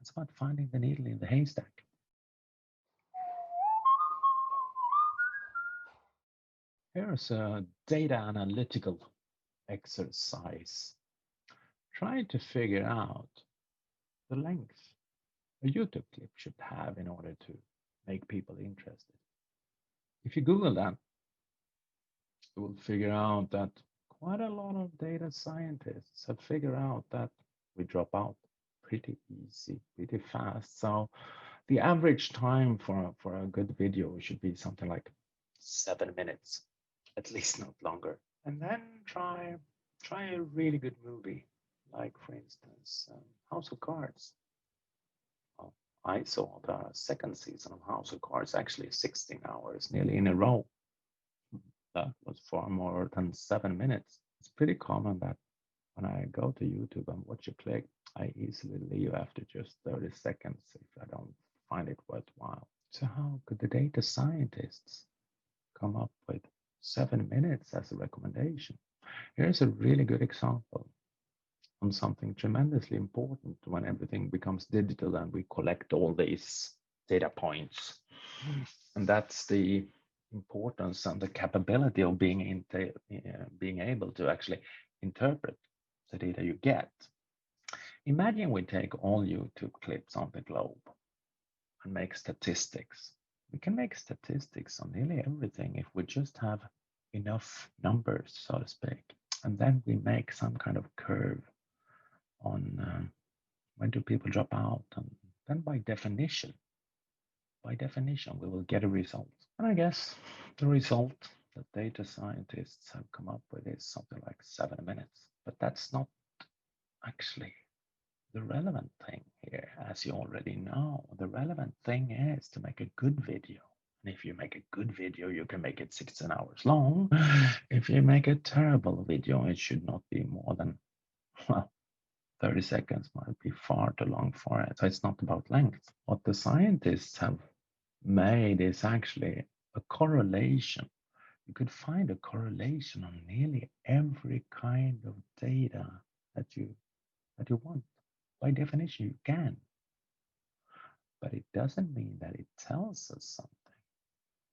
It's about finding the needle in the haystack. Here's a data analytical exercise. Try to figure out the length a YouTube clip should have in order to make people interested. If you Google that, you will figure out that quite a lot of data scientists have figured out that we drop out pretty easy, pretty fast. So the average time for a good video should be something like 7 minutes, at least not longer. And then try a really good movie, like for instance, House of Cards. Well, I saw the second season of House of Cards actually 16 hours, nearly in a row. That was far more than 7 minutes. It's pretty common that when I go to YouTube and watch a clip, I easily leave after just 30 seconds if I don't find it worthwhile. So how could the data scientists come up with 7 minutes as a recommendation? Here's a really good example on something tremendously important when everything becomes digital and we collect all these data points. And that's the importance and the capability of being able to actually interpret the data you get. Imagine we take all YouTube clips on the globe and make statistics. We can make statistics on nearly everything if we just have enough numbers, so to speak. And then we make some kind of curve on when do people drop out. And then by definition, we will get a result. And I guess the result that data scientists have come up with is something like 7 minutes. But that's not actually the relevant thing here, as you already know. The relevant thing is to make a good video. And if you make a good video, you can make it 16 hours long. If you make a terrible video, it should not be more than, well, 30 seconds might be far too long for it. So it's not about length. What the scientists have made is actually a correlation. You could find a correlation on nearly every kind of data that you want. By definition, you can. But it doesn't mean that it tells us something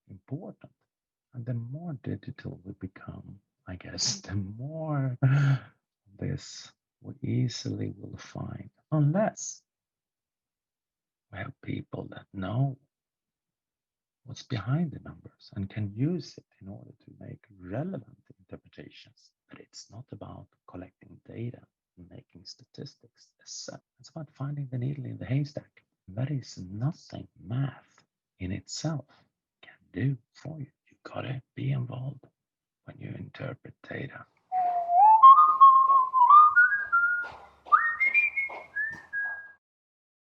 important. And the more digital we become, I guess, the more this we easily will find, unless we have people that know what's behind the numbers and can use it in order to make relevant interpretations. But it's not about collecting data and making statistics. It's about finding the needle in the haystack. That is nothing math in itself can do for you. You gotta be involved when you interpret data.